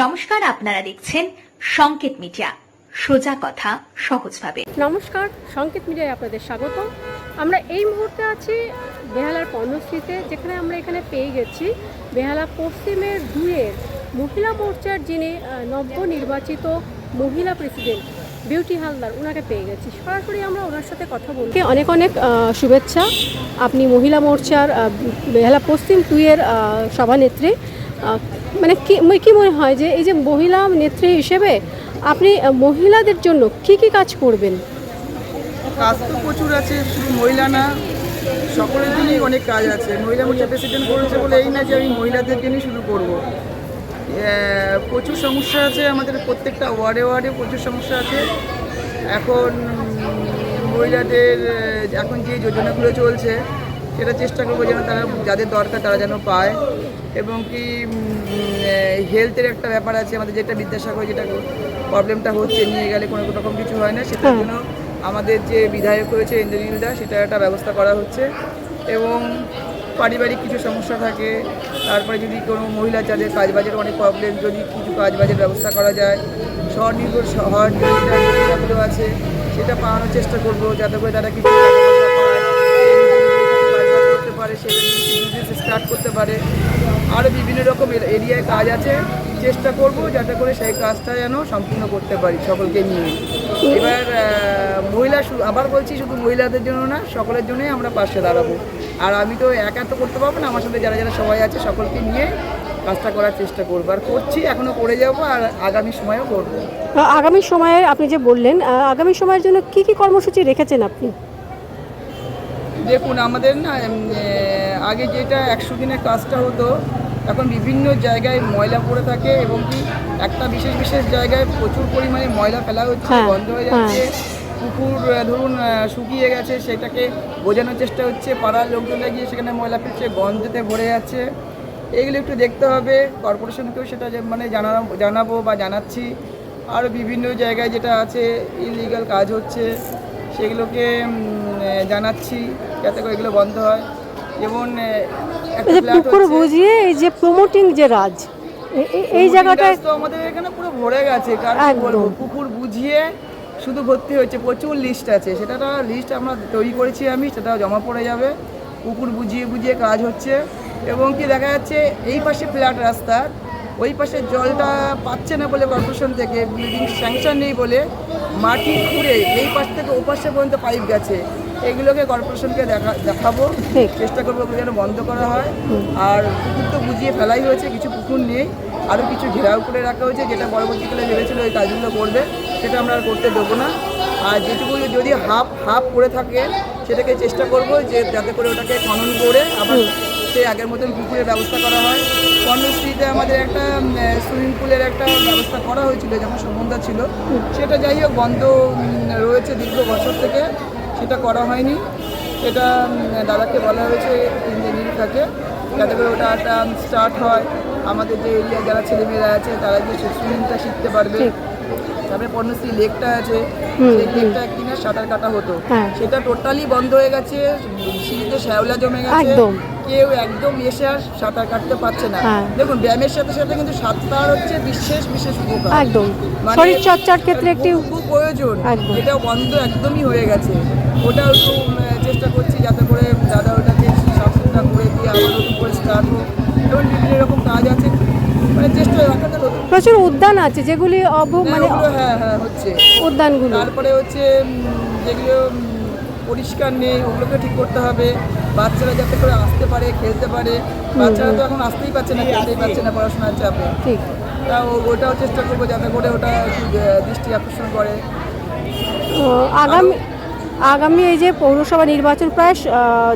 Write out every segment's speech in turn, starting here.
নমস্কার, আপনারা দেখছেন সংকেত মিডিয়া, সোজা কথা সহজভাবে। নমস্কার, সংকেত মিডিয়ায় আপনাদের স্বাগত। আমরা এই মুহূর্তে আছি বেহালার পর্ণশ্রীতে, যেখানে আমরা এখানে পেয়ে গেছি বেহালা পশ্চিমের 2-এর মহিলা মোর্চার যিনি নবনির্বাচিত মহিলা প্রেসিডেন্ট বিউটি হালদার, ওনাকে পেয়ে গেছি। সরাসরি আমরা ওনার সাথে কথা বলবো। অনেক অনেক শুভেচ্ছা। আপনি মহিলা মোর্চার বেহালা পশ্চিম 2-এর সভানেত্রী। মানে কি মনে হয় যে এই যে মহিলা নেত্রী হিসেবে আপনি মহিলাদের জন্য কি কি কাজ করবেন? কাজ তো প্রচুর আছে, শুধু মহিলা না, সকলের জন্যই অনেক কাজ আছে। মহিলা মোর্চা প্রেসিডেন্ট করেছে বলে এই না যে আমি মহিলাদের জন্যই শুরু করব। প্রচুর সমস্যা আছে আমাদের, প্রত্যেকটা ওয়ার্ডে ওয়ার্ডে প্রচুর সমস্যা আছে। এখন মহিলাদের এখন যে যোজনাগুলো চলছে সেটা চেষ্টা করবো যেন তারা যাদের দরকার তারা যেন পায়, এবং কি হেলথের একটা ব্যাপার আছে আমাদের, যেটা বিদ্যাসাগর যেটা প্রবলেমটা হচ্ছে নিয়ে গেলে কোনো রকম কিছু হয় না, সেটার জন্য আমাদের যে বিধায়ক হয়েছে ইন্দ্রনীল দা, সেটা একটা ব্যবস্থা করা হচ্ছে। এবং পারিবারিক কিছু সমস্যা থাকে, তারপরে যদি কোনো মহিলা যাদের কাজবাজের অনেক প্রবলেম, যদি কিছু কাজবাজের ব্যবস্থা করা যায়, স্বনির্ভর শহর যোজনাগুলো আছে সেটা পাওয়ানোর চেষ্টা করবো, যাতে করে তারা কিছু করতে পারে, সেটা বিজনেস স্টার্ট করতে পারে। আরও বিভিন্ন রকম এরিয়ায় কাজ আছে, চেষ্টা করব যাতে করে সেই কাজটা যেন সম্পূর্ণ করতে পারি সকলকে নিয়ে। এবার মহিলা, আবার বলছি, শুধু মহিলাদের জন্য না, সকলের জন্যই আমরা পাশে দাঁড়াবো। আর আমি তো একা তো করতে পারবো না, আমার সাথে যারা যারা সবাই আছে সকলকে নিয়ে কাজটা করার চেষ্টা করবো, আর করছি, এখনও করে যাবো, আর আগামী সময়েও করবো। আগামী সময়ে আপনি যে বললেন, আগামী সময়ের জন্য কি কি কর্মসূচি রেখেছেন আপনি? দেখুন, আমাদের না আগে যেটা 100 দিনের কাজটা হতো, এখন বিভিন্ন জায়গায় ময়লা পড়ে থাকে, এবং কি একটা বিশেষ বিশেষ জায়গায় প্রচুর পরিমাণে ময়লা ফেলা হচ্ছে, বন্ধ হয়ে যাচ্ছে। পুকুর ধরুন শুকিয়ে গেছে, সেটাকে বোঝানোর চেষ্টা হচ্ছে, পাড়ার লোকজনে গিয়ে সেখানে ময়লা ফেলছে, গন্ধতে ভরে যাচ্ছে। এইগুলো একটু দেখতে হবে, কর্পোরেশনকেও সেটা মানে জানাবো বা জানাচ্ছি। আর বিভিন্ন জায়গায় যেটা আছে ইলিগাল কাজ হচ্ছে সেগুলোকে জানাচ্ছি, যাতে করে এগুলো বন্ধ হয়। যেমন পুকুর বুঝিয়ে এই যে প্রমোটিং যে রাজ, এই জায়গাটায় তো আমাদের এখানে পুরো ভরে গেছে। কারণ বলবো, পুকুর বুঝিয়ে শুধু ভর্তি হচ্ছে, প্রচুর লিস্ট আছে, সেটা লিস্ট আমরা তৈরি করেছি, আমি সেটা জমা পড়ে যাবে। পুকুর বুঝিয়ে বুঝিয়ে কাজ হচ্ছে, এবং কি দেখা যাচ্ছে এই পাশে ফ্ল্যাট রাস্তা, ওই পাশে জলটা পাচ্ছে না বলে কর্পোরেশন থেকে বিল্ডিং স্যাংশন নেই বলে মাটি খুঁড়ে এই পাশ থেকে ও পাশে পর্যন্ত পাইপ গেছে। এগুলোকে কর্পোরেশনকে দেখাবো, চেষ্টা করবো যেন বন্ধ করা হয়। আর পুকুর তো বুঝিয়ে ফেলাই হয়েছে, কিছু পুকুর নেই, আরও কিছু ঘেরাও করে রাখা হয়েছে, যেটা পরবর্তীকালে ভেবেছিল ওই কাজগুলো করবে, সেটা আমরা আর করতে দেবো না। আর যেটুকু যদি হাফ করে থাকে সেটাকে চেষ্টা করব যে যাতে করে ওটাকে খনন করে আবার সেই আগের মতন পুকুরের ব্যবস্থা করা হয়। পর্ণশ্রীতে আমাদের একটা সুইমিং পুলের একটা ব্যবস্থা করা হয়েছিল যখন সম্বন্ধা ছিল, সেটা যাই হোক বন্ধ রয়েছে দীর্ঘ বছর থেকে, সেটা করা হয়নি। সেটা দাদাকে বলা হয়েছে ইঞ্জিনিয়ারিং থাকে, যাতে করে ওটা একটা স্টার্ট হয়, আমাদের যে এরিয়া যারা ছেলেমেয়েরা আছে তারা যে সুইমিংটা শিখতে পারবে। তারপরে পর্ণশ্রী লেকটা আছে, সেই লেকটা কিনা সাঁতার কাটা হতো, সেটা টোটালি বন্ধ হয়ে গেছে, সিঁড়িতে শ্যাওলা জমে গেছে, কেউ একদম এসে আর সাঁতার কাটতে পারছে না। দেখুন, ব্যায়ামের সাথে সাথে কিন্তু সাঁতার হচ্ছে বিশেষ উপকার, একদম শরীর চর্চার ক্ষেত্রে একটি খুব প্রয়োজন, এটা বন্ধ একদমই হয়ে গেছে। ওটাও একটু চেষ্টা করছি যাতে করে দাদা ওটাকে সাফসুতরা করে দিয়ে আবার নতুন করে স্টার্ট হোক, এবং বিভিন্ন রকম কাজ আছে, মানে চেষ্টা প্রচুর উদ্যান আছে যেগুলি মানে হ্যাঁ হচ্ছে উদ্যানগুলো। তারপরে হচ্ছে যেগুলো পরিষ্কার নেই ওগুলোকে ঠিক করতে হবে, বাচ্চারা যাতে করে আসতে পারে, খেলতে পারে। বাচ্চারা তো এখন আসতেই পারছে না, খেলতেই পারছে না পড়াশোনার চাপে। ঠিক, তা ওটাও চেষ্টা করবো যাতে করে ওটা দৃষ্টি আকর্ষণ করে। আগামী এই যে পৌরসভা নির্বাচন প্রায়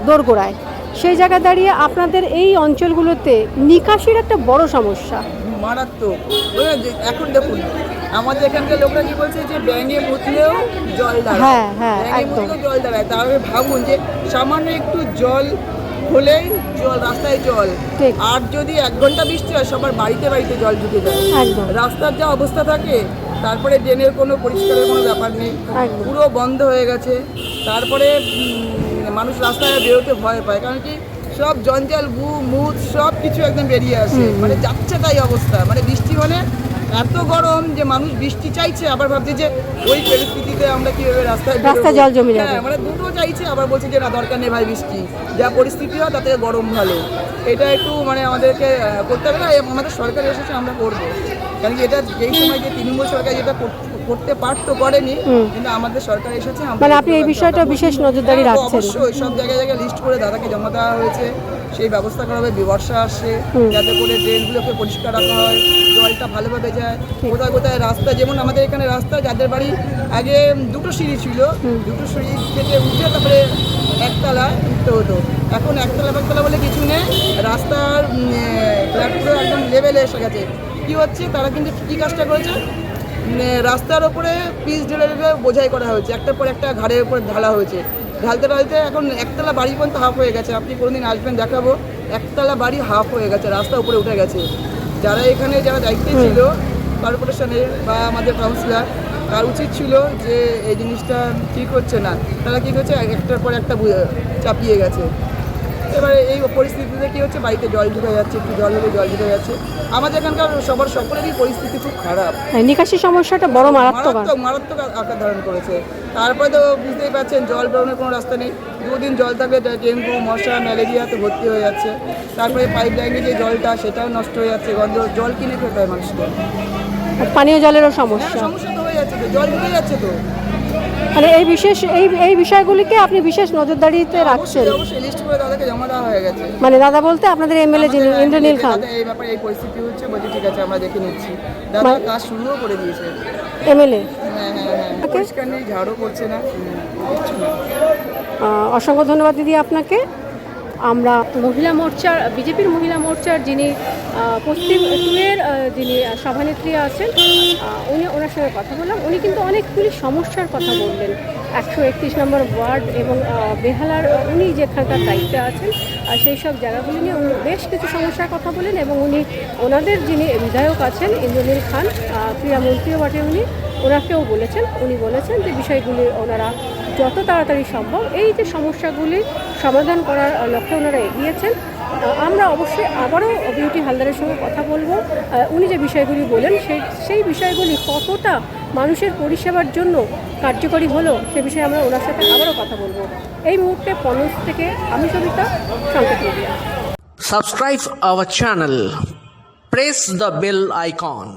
দোরগোড়ায়, সেই জায়গায় দাঁড়িয়ে আপনাদের এই অঞ্চলগুলোতে নিকাশির একটা বড় সমস্যা, মারাত্মক। এখন দেখুন, আমাদের এখানকার লোকরা কি বলছে যে ব্যাঙে মুতলেও জল দাঁড়ায়, জল দাঁড়ায়। তাহলে ভাবুন যে সামান্য একটু জল হলেই রাস্তায় জল, আর যদি 1 ঘন্টা বৃষ্টি হয় সবার বাড়িতে বাড়িতে জল ঢুকে যায়। রাস্তার যা অবস্থা থাকে, তারপরে ড্রেনের কোনো পরিষ্কারের কোনো ব্যাপার নেই, পুরো বন্ধ হয়ে গেছে। তারপরে মানুষ রাস্তায় বেরোতে ভয় পায়, কারণ কি সব জঞ্জাল মুত সব কিছু একদম বেরিয়ে আসে, মানে যাচ্ছে তাই অবস্থা। মানে বৃষ্টি হলে এত গরম যে মানুষ বৃষ্টি চাইছে, আবার ভাবছে যে ওই পরিস্থিতিতে আমরা কিভাবে রাস্তায় জল জমে যাবে। হ্যাঁ, মানে দুটো চাইছে, আবার বলছে যে না দরকার নেই ভাই বৃষ্টি, যা পরিস্থিতি হয় তাতে গরম ভালো। এটা একটু মানে আমাদেরকে করতে হবে না, আমাদের সরকার এসেছে আমরা করবো, কারণ কি এটা যেই সময় যে তৃণমূল সরকার যেটা করতে পারতো করেনি, কিন্তু আমাদের সরকার এসেছে। মানে আপনি এই বিষয়টা বিশেষ নজরদারি রাখছেন? অবশ্যই সব জায়গায় জায়গায় লিস্ট করে দাদাকে জমা দেওয়া হয়েছে, সেই ব্যবস্থা করা হবে। বর্ষা আসছে, যাতে করে ড্রেনগুলোকে পরিষ্কার রাখা হয়, জলটা ভালোভাবে যায়। কোথায় কোথায় রাস্তা, যেমন আমাদের এখানে রাস্তা, যাদের বাড়ি আগে দুটো সিঁড়ি ছিল, দুটো সিঁড়ি থেকে উঠে তারপরে একতলা উঠতে হতো, এখন একতলা একতলা বলে কিছু নেই, রাস্তার ফ্ল্যাটগুলো একদম লেভেলে এসে গেছে। কী হচ্ছে, তারা কিন্তু কী কাজটা করেছে, রাস্তার ওপরে পিচ ঢেলে ঢেলে বোঝাই করা হয়েছে, একটার পর একটা ঘাড়ের উপর ঢালা হয়েছে। ঢালতে ঢালতে এখন একতলা বাড়ি পর্যন্ত হাফ হয়ে গেছে। আপনি কোনোদিন আসবেন দেখাবো, একতলা বাড়ি হাফ হয়ে গেছে, রাস্তা উপরে উঠে গেছে। যারা এখানে যারা দায়িত্বে ছিল কর্পোরেশনের বা আমাদের কাউন্সিলর, তার উচিত ছিল যে এই জিনিসটা ঠিক হচ্ছে না, তারা কী করছে একটার পর একটা চাপিয়ে গেছে। এবারে এই পরিস্থিতিতে কী হচ্ছে, বাড়িতে জল ঢুকে যাচ্ছে, একটু জল হলে জল ঢুকে যাচ্ছে। আমাদের এখানকার সকলেরই পরিস্থিতি খুব খারাপ, নিকাশি সমস্যাটা বড় মারাত্মক আকার ধারণ করেছে। তারপরে তো বুঝতেই পারছেন জল বেরোনোর কোনো রাস্তা নেই, দুদিন জল থাকলে ডেঙ্গু, মশা, ম্যালেরিয়াতে ভর্তি হয়ে যাচ্ছে। তারপরে পাইপ লাইনে যে জলটা সেটাও নষ্ট হয়ে যাচ্ছে, গন্ধ জল কিনে খেতে হয় মানুষকে। পানীয় জলেরও সমস্যা তো হয়ে যাচ্ছে, তো জল ঢুকে যাচ্ছে। তো মানে এই বিষয়গুলিকে আপনি বিশেষ নজরদারিতে রাখছেন? অবশ্যই লিস্ট করে দাদাকে জমা দেওয়া হয়ে গেছে। মানে দাদা বলতে আপনাদের এমএলএ যিনি ইন্দ্রনীল খান, এই ব্যাপারে এই পরিস্থিতি হচ্ছে, বলছি ঠিক আছে আমরা দেখে নিচ্ছি। দাদা কাজ শুরুও করে দিয়েছে এমএলএ। হ্যাঁ, পরিষ্কার নেই, ঝাড়ও করছে না, কিচ্ছু না। অসংখ্য ধন্যবাদ দিদি আপনাকে। আমরা মহিলা মোর্চার, বিজেপির মহিলা মোর্চার যিনি পশ্চিম টুয়ের যিনি সভানেত্রী আছেন, ওনার সঙ্গে কথা বললাম। উনি কিন্তু অনেকগুলি সমস্যার কথা বললেন। 131 নম্বর ওয়ার্ড এবং বেহালার উনি যেখানকার দায়িত্বে আছেন সেই সব জায়গাগুলি নিয়ে উনি বেশ কিছু সমস্যার কথা বলেন। এবং উনি ওনাদের যিনি বিধায়ক আছেন ইন্দ্রনীল খান, ক্রীড়ামন্ত্রীও বটে উনি, ওনাকেও বলেছেন। উনি বলেছেন যে বিষয়গুলি ওনারা যত তাড়াতাড়ি সম্ভব এই যে সমস্যাগুলি সমাধান করার লক্ষ্যে ওনারা এগিয়েছেন। আমরা অবশ্যই আবারও বিউটি হালদারের সঙ্গে কথা বলবো। উনি যে বিষয়গুলি বলেন সেই বিষয়গুলি কতটা মানুষের পরিষেবার জন্য কার্যকরী হলো সে বিষয়ে আমরা ওনার সাথে আবারও কথা বলবো। এই মুহূর্তে পনস থেকে আমি সবিতা, সংকেত media. Subscribe our channel. Press the bell icon.